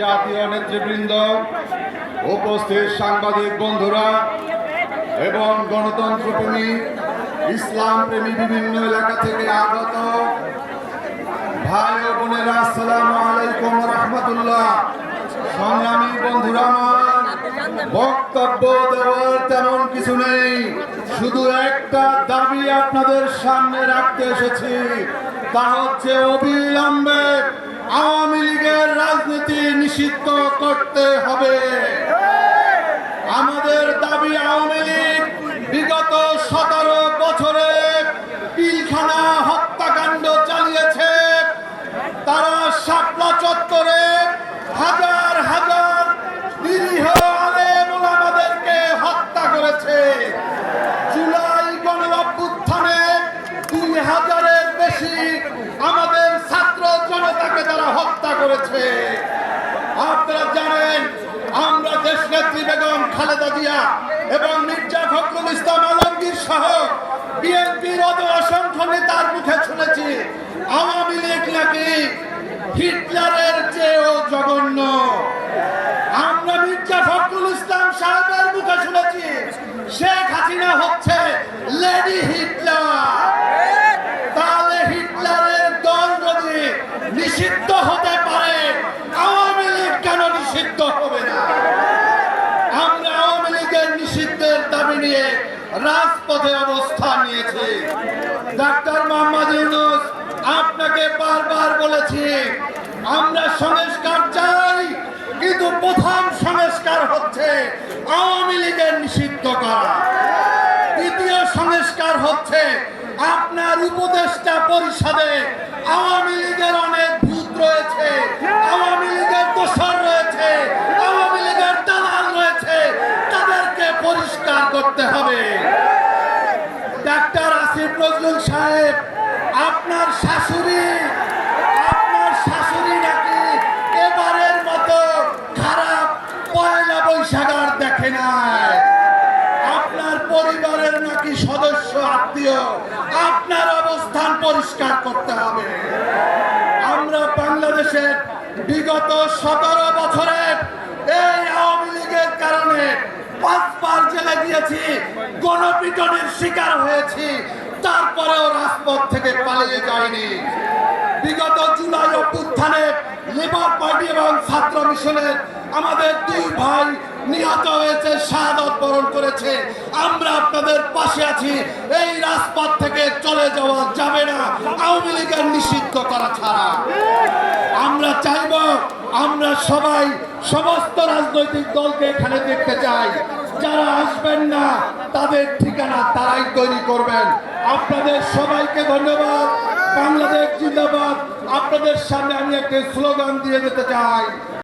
জাতীয় নেতৃবৃন্দ, উপস্থিত সাংবাদিক বন্ধুরা এবং গণতন্ত্রপ্রেমী ইসলাম প্রেমী বিভিন্ন এলাকা থেকে আগত ভাই ও বোনেরা, আসসালামু আলাইকুম ওয়া রাহমাতুল্লাহ। সংগ্রামী বন্ধুরা, আমার বক্তব্য দেওয়ার তেমন কিছু নেই, শুধু একটা দাবি আপনাদের সামনে রাখতে এসেছি, তা হচ্ছে অবিলম্বে আওয়ামী লীগের রাজনীতি নিষিদ্ধ করতে হবে। আমাদের দাবি, আওয়ামী লীগ বিগত 17 বছরে পিলখানা হত্যাকাণ্ড চালিয়েছে। তারা শাপলা চত্বরে হাজার হাজার নিরীহ আলেম ওলামাদেরকে হত্যা করেছে। জুলাই গণ অভ্যুত্থানে 2000-এর বেশি আমাদের ছাত্র জনতাকে তারা হত্যা করেছে। আপনারা জানেন, আমরা দেশনেত্রী বেগম খালেদা জিয়া এবং মির্জা ফখরুল ইসলাম আলমগীর সহ বিএনপির অসংখ্য নেতার মুখে শুনেছি আওয়ামী লীগ নাকি হিটলারের চেয়েও জঘন্য। আমরা মির্জা ফখরুল ইসলাম সাহেবের মুখে শুনেছি শেখ হাসিনা হচ্ছে লেডি হিটলার। তাহলে হিটলারের দল যদি নিষিদ্ধ হতে পারে, আওয়ামী লীগ কেন নিষিদ্ধ হবে না? আমরা আওয়ামী লীগের নিষিদ্ধের দাবি নিয়ে রাজপথে অবস্থান নিয়েছি। ডাক্তার মোহাম্মদ ইউনূস, আপনাকে বারবার বলেছি আমরা সংস্কার চাই, কিন্তু প্রথম সংস্কার হচ্ছে আওয়ামী লীগের নিষিদ্ধ করা। দ্বিতীয় সংস্কার হচ্ছে আপনার উপদেষ্টা পরিষদে আওয়ামী লীগের অনেক ভূত রয়েছে, আওয়ামী লীগের দোসর রয়েছে, আওয়ামী লীগের দালাল রয়েছে, তাদেরকে পরিষ্কার করতে হবে। ডাক্তার আসিফ নজরুল সাহেব, আপনার শাশুড়ি নাকি এবারের মতো খারাপ পয়লা বৈশাখ আর দেখে নাই। আপনার পরিবারের নাকি সদস্য আত্মীয়, আপনার অবস্থান পরিষ্কার করতে হবে। আমরা বাংলাদেশের বিগত 17 বছরের এই আওয়ামী লীগের কারণে 5 বার জেলে গিয়েছি, গণপিটনের শিকার হয়েছি, তারপরেও রাজপথ থেকে পালিয়ে যায়নি। বিগত জুলাই অভ্যুত্থানে লেবার পার্টি এবং ছাত্র মিশনের আমাদের 2 ভাই নিহত হয়েছে, শাহাদত বরণ করেছে। আমরা আপনাদের পাশে আছি। এই রাজপথ থেকে চলে যাওয়া যাবে না আওয়ামী লীগের নিষিদ্ধ করা ছাড়া। আমরা চাইব, আমরা সবাই সমস্ত রাজনৈতিক দলকে এখানে দেখতে চাই। যারা আসবেন না, তাদের ঠিকানা তারাই তৈরি করবেন। আপনাদের সবাইকে ধন্যবাদ। বাংলাদেশ জিন্দাবাদ। আপনাদের সামনে আমি একটা স্লোগান দিয়ে যেতে চাই।